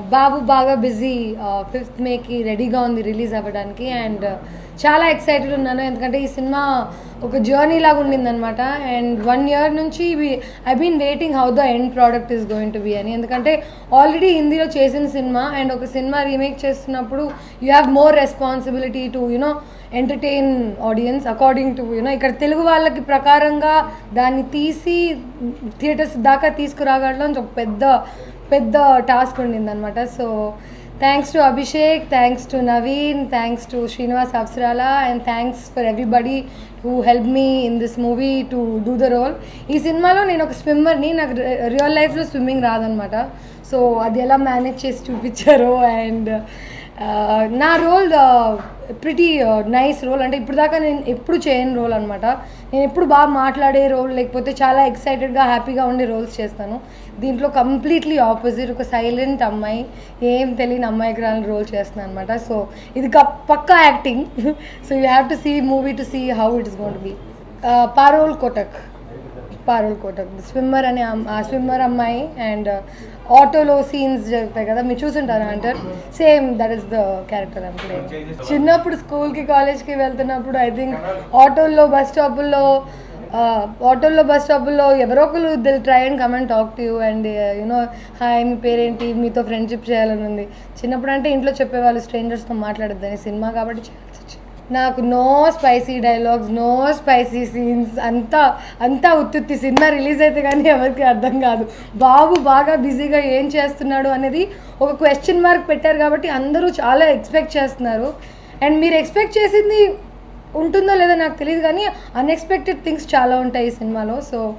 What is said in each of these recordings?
బాబు బాగా busy 5th మేకి రెడీగా ఉంది రిలీజ్ అవ్వడానికి అండ్ చాలా ఎక్సైటెడ్ ఉన్నాను ఎందుకంటే ఈ సినిమా ఒక జర్నీ లాగా ఉండిందనమాట అండ్ 1 year నుంచి I been waiting how the end product is going to be అని ఎందుకంటే ఆల్రెడీ హిందీలో చేసిన సినిమా అండ్ ఒక సినిమా రీమేక్ చేస్తున్నప్పుడు you have more responsibility to you know entertain audience according to you know ఇక్కడ తెలుగు వాళ్ళకి ప్రకారంగా దాన్ని తీసి థియేటర్స్ దాకా తీసుకురాగడం ఒక పెద్ద టాస్క్ ఉండిందనమాట so thanks to Abhishek thanks to Naveen thanks to Srinivas Avasarala and thanks for everybody who help me in this movie to do the role ఈ సినిమాలో నేను ఒక స్విమ్మర్ని నాకు రియల్ లైఫ్లో స్విమ్మింగ్ రాదనమాట సో అది ఎలా మేనేజ్ చేసి చూపించారో అండ్ నా రోల్ ప్రిటీ నైస్ రోల్ అంటే ఇప్పుడు దాకా నేను ఎప్పుడు చేయని రోల్ అనమాట నేను ఎప్పుడు బాగా మాట్లాడే రోల్ లేకపోతే చాలా ఎక్సైటెడ్గా హ్యాపీగా ఉండే రోల్స్ చేస్తాను దీంట్లో కంప్లీట్లీ ఆపోజిట్ ఒక సైలెంట్ అమ్మాయి ఏం తెలియని అమ్మాయికి రాని రోల్ చేస్తున్నాను అనమాట సో ఇది పక్కా acting so you have to see movie to see how it is gonna be పారోల్ కోటక్ స్విమ్మర్ అనే ఆ స్విమ్మర్ అమ్మాయి అండ్ ఆటోలో సీన్స్ జరుగుతాయి కదా మీరు చూసుంటారు అంటారు same that is the character I'm playing చిన్నప్పుడు స్కూల్కి కాలేజ్కి వెళ్తున్నప్పుడు ఐ థింక్ ఆటోల్లో బస్ స్టాపుల్లో ఎవరో ఒకరు will try and come and talk to you and you know hi మీ పేరేంటి మీతో ఫ్రెండ్షిప్ చేయాలని ఉంది చిన్నప్పుడు అంటే ఇంట్లో చెప్పేవాళ్ళు స్ట్రేంజర్స్తో మాట్లాడద్దని సినిమా కాబట్టి చేయాల్సి వచ్చింది నాకు no spicy dialogues no spicy scenes అంతా ఉత్తుత్తి సినిమా రిలీజ్ అయితే కానీ ఎవరికి అర్థం కాదు బాబు బాగా బిజీగా ఏం చేస్తున్నాడు అనేది ఒక క్వశ్చన్ మార్క్ పెట్టారు కాబట్టి అందరూ చాలా ఎక్స్పెక్ట్ చేస్తున్నారు అండ్ మీరు ఎక్స్పెక్ట్ చేసింది ఉంటుందో లేదో నాకు తెలియదు కానీ అన్ఎక్స్పెక్టెడ్ థింగ్స్ చాలా ఉంటాయి ఈ సినిమాలో so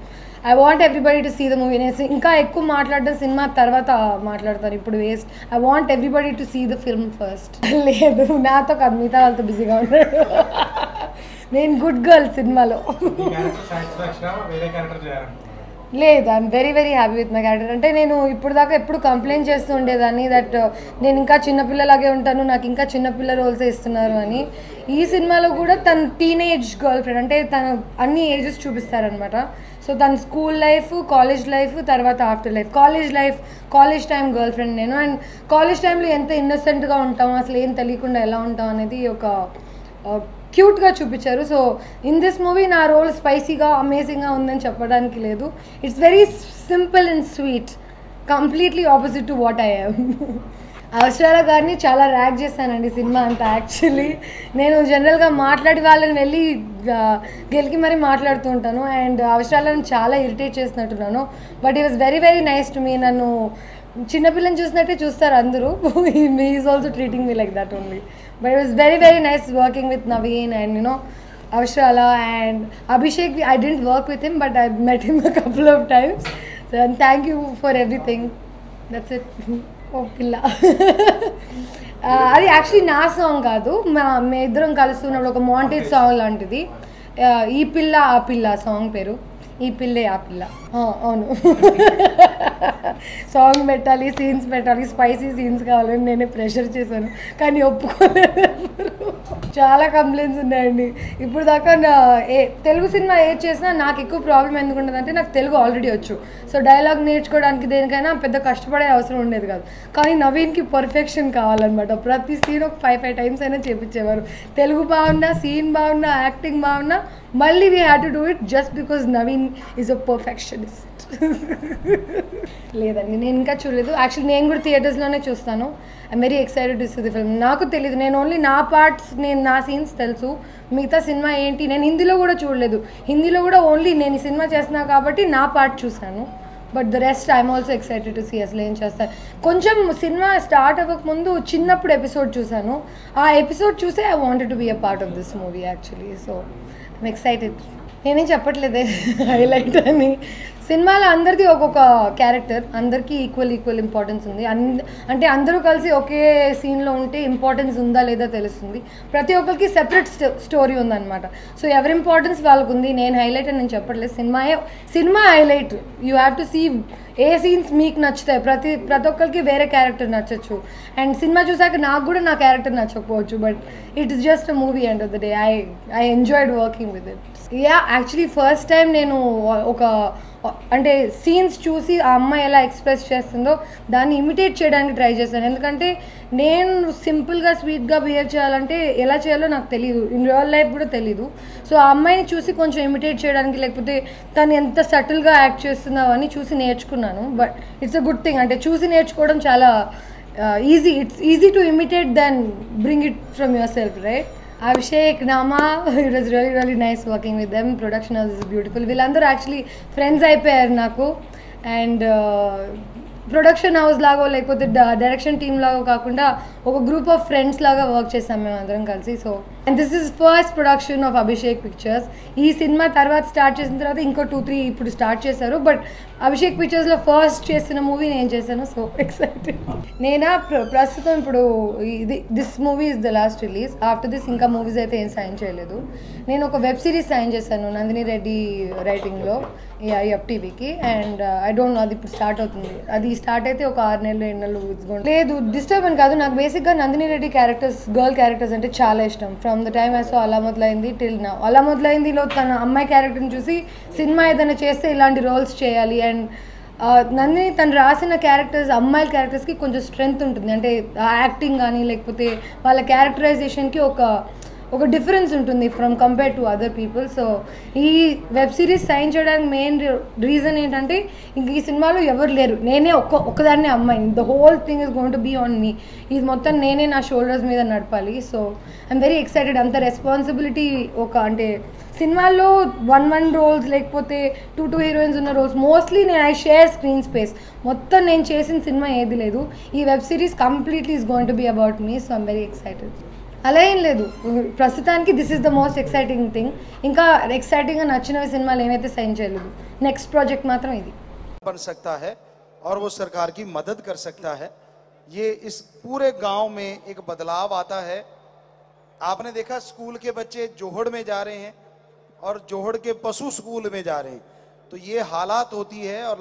I want everybody to see the movie నేను ఇంకా ఎక్కువ మాట్లాడడం సినిమా తర్వాత మాట్లాడతాను ఇప్పుడు waste I want everybody to see the film first లేదు నాతో కాదు మిగతా వాళ్ళతో బిజీగా ఉన్నాడు నేను గుడ్ గర్ల్ సినిమాలో లేదు I'm very happy with my character అంటే నేను ఇప్పుడు దాకా ఎప్పుడు కంప్లైంట్ చేస్తూ ఉండేదాన్ని దట్ నేను ఇంకా చిన్నపిల్లలాగే ఉంటాను నాకు ఇంకా చిన్నపిల్ల రోల్స్ ఇస్తున్నారు అని ఈ సినిమాలో కూడా తన టీనేజ్ గర్ల్ ఫ్రెండ్ అంటే తన అన్ని ఏజెస్ చూపిస్తారనమాట సో తన స్కూల్ లైఫ్ కాలేజ్ లైఫ్ తర్వాత after life college time girl friend నేను అండ్ కాలేజ్ టైంలో ఎంత ఇన్నోసెంట్గా ఉంటాం అసలు ఏం తెలియకుండా ఎలా ఉంటాం అనేది ఒక క్యూట్గా చూపించారు సో ఇన్ దిస్ మూవీ నా రోల్ స్పైసీగా అమేజింగ్గా ఉందని చెప్పడానికి లేదు it's very simple and sweet completely opposite to what I am అవసరాల గారిని చాలా ర్యాక్ చేశానండి సినిమా అంతా యాక్చువల్లీ నేను జనరల్గా మాట్లాడి వాళ్ళని వెళ్ళి గెలికి మరీ మాట్లాడుతూ ఉంటాను అండ్ అవసరాలను చాలా ఇరిటేట్ చేసినట్టున్నాను but he was very nice to me నన్ను చిన్నపిల్లని చూసినట్టే చూస్తారు అందరూ is also treating me like that only but it was very nice working with Naveen and you know Avasarala and Abhishek I didn't work with him but I met him a couple of times so and thank you for everything that's it ఓ పిల్ల అది actually నా song కాదు మేము ఇద్దరం కలుస్తున్నప్పుడు ఒక montage song లాంటిది ఈ పిల్ల ఆ పిల్ల సాంగ్ పేరు ఈ పిల్లే ఆ పిల్ల అవును సాంగ్ పెట్టాలి సీన్స్ పెట్టాలి స్పైసీ సీన్స్ కావాలని నేనే ప్రెషర్ చేశాను కానీ ఒప్పుకోలేదు చాలా కంప్లైంట్స్ ఉన్నాయండి ఇప్పుడు దాకా తెలుగు సినిమా ఏది చేసినా నాకు ఎక్కువ ప్రాబ్లం ఎందుకు ఉండదంటే నాకు తెలుగు ఆల్రెడీ వచ్చు సో డైలాగ్ నేర్చుకోవడానికి దేనికైనా పెద్ద కష్టపడే అవసరం ఉండేది కాదు కానీ నవీన్కి పర్ఫెక్షన్ కావాలన్నమాట ప్రతి సీన్ ఒక 5 టైమ్స్ అయినా చేపించేవారు తెలుగు బాగున్నా సీన్ బాగున్నా యాక్టింగ్ బాగున్నా మళ్ళీ we had to do it just because Naveen is a perfectionist లేదండి నేను ఇంకా చూడలేదు యాక్చువల్లీ నేను కూడా థియేటర్స్లోనే చూస్తాను I'm very excited to see the film నాకు తెలియదు నేను ఓన్లీ నా పార్ట్స్ నా సీన్స్ తెలుసు మిగతా సినిమా ఏంటి నేను హిందీలో కూడా చూడలేదు హిందీలో కూడా ఓన్లీ నేను ఈ సినిమా చేస్తున్నా కాబట్టి నా పార్ట్ చూశాను but the rest I'm also excited to see అసలు ఏం చేస్తారు కొంచెం సినిమా స్టార్ట్ అవ్వకముందు చిన్నప్పుడు ఎపిసోడ్ చూశాను ఆ ఎపిసోడ్ చూసే I wanted to be a part of this movie actually so I'm excited నేనేం చెప్పట్లేదే హైలైట్ అని సినిమాలో అందరిది ఒక్కొక్క క్యారెక్టర్ అందరికీ ఈక్వల్ ఇంపార్టెన్స్ ఉంది అంటే అందరూ కలిసి ఒకే సీన్లో ఉంటే ఇంపార్టెన్స్ ఉందా లేదా తెలుస్తుంది ప్రతి ఒక్కరికి సెపరేట్ స్టోరీ ఉందన్నమాట సో ఎవరి ఇంపార్టెన్స్ వాళ్ళకు ఉంది నేను హైలైట్ అని నేను చెప్పట్లేదు సినిమా highlight you have to see ఏ సీన్స్ మీకు నచ్చుతాయి ప్రతి ఒక్కరికి వేరే క్యారెక్టర్ నచ్చచ్చు అండ్ సినిమా చూసాక నాకు కూడా నా క్యారెక్టర్ నచ్చకపోవచ్చు but it is just a movie end of the day I enjoyed working with it yeah actually first time నేను ఒక అంటే సీన్స్ చూసి ఆ అమ్మాయి ఎలా ఎక్స్ప్రెస్ చేస్తుందో దాన్ని ఇమిటేట్ చేయడానికి ట్రై చేశాను. ఎందుకంటే నేను సింపుల్గా స్వీట్గా బిహేవ్ చేయాలంటే ఎలా చేయాలో నాకు తెలియదు, ఇన్ రియల్ లైఫ్ కూడా తెలీదు. సో ఆ అమ్మాయిని చూసి కొంచెం ఇమిటేట్ చేయడానికి, లేకపోతే తను ఎంత సటిల్గా యాక్ట్ చేస్తుందో అని చూసి నేర్చుకున్నాను. But it's a good thing, అంటే చూసి నేర్చుకోవడం చాలా easy. It's easy to imitate then bring it from yourself, right? Abhishek, Nama, it was really nice working with them. Production house is beautiful. వీళ్ళందరూ actually friends అయిపోయారు నాకు. And production house లాగా లేకపోతే direction team లాగా కాకుండా ఒక group of friends లాగా work చేసాం మేము అందరం కలిసి. So and this is first production of Abhishek pictures. ఈ సినిమా తర్వాత స్టార్ట్ చేసిన తర్వాత ఇంకో 2-3 ఇప్పుడు స్టార్ట్ చేశారు. బట్ అభిషేక్ పిక్చర్స్లో ఫస్ట్ చేసిన మూవీ నేను చేశాను. So excited. నేనా ప్రస్తుతం ఇప్పుడు this movie is the last release. After this ఇంకా మూవీస్ అయితే ఏం సైన్ చేయలేదు. నేను ఒక వెబ్ సిరీస్ సైన్ చేశాను నందిని రెడ్డి రైటింగ్లో FTVకి. అండ్ ఐ డోంట్ నో అది ఇప్పుడు స్టార్ట్ అవుతుంది. అది స్టార్ట్ అయితే ఒక 6 నెలలు 7 నెలలు లేదు. డిస్టర్బ్ అని కాదు, నాకు బేసిక్గా Nandini Reddy characters, girl characters అంటే చాలా ఇష్టం. From the time I so అలా మొదలైంది టిల్ నౌ. అలా మొదలైందిలో తన అమ్మాయి క్యారెక్టర్ని చూసి సినిమా ఏదైనా చేస్తే ఇలాంటి రోల్స్ చేయాలి. అండ్ నందిని తను రాసిన క్యారెక్టర్స్, అమ్మాయిల క్యారెక్టర్స్కి కొంచెం స్ట్రెంగ్త్ ఉంటుంది. అంటే యాక్టింగ్ కానీ లేకపోతే వాళ్ళ క్యారెక్టరైజేషన్కి ఒక డిఫరెన్స్ ఉంటుంది from compare to other people. So ఈ వెబ్ సిరీస్ సైన్ చేయడానికి మెయిన్ రీజన్ ఏంటంటే ఇంక ఈ సినిమాలో ఎవరు లేరు, నేనే ఒక్కదాన్నే అమ్మాయిని. The whole thing is going to be on me. ఇది మొత్తం నేనే నా షోల్డర్స్ మీద నడపాలి. So I'm very excited. అంత రెస్పాన్సిబిలిటీ అంటే సినిమాల్లో 1 రోల్స్ లేకపోతే 2 హీరోయిన్స్ ఉన్న రోల్స్ మోస్ట్లీ నేను ఐ షేర్ స్క్రీన్ స్పేస్. మొత్తం నేను చేసిన సినిమా ఏది లేదు. ఈ web series completely is going to be about me. So I'm very excited. అలా ఏం లేదు, ప్రస్తుతానికి this is the most exciting thing. ఇంకా ఎక్సైటింగ్గా నచ్చిన సినిమాలు ఏమైతే సైన్ చేయలేదు. నెక్స్ట్ ప్రాజెక్ట్ మాత్రం ఇది. बन सकता है और वो सरकार की मदद कर सकता है. ये इस पूरे गांव में एक बदलाव आता है. आपने देखा स्कूल के बच्चे जोहड़ में जा रहे हैं और जोहड़ के पशु स्कूल में जा रहे हैं. तो ये हालात होती है और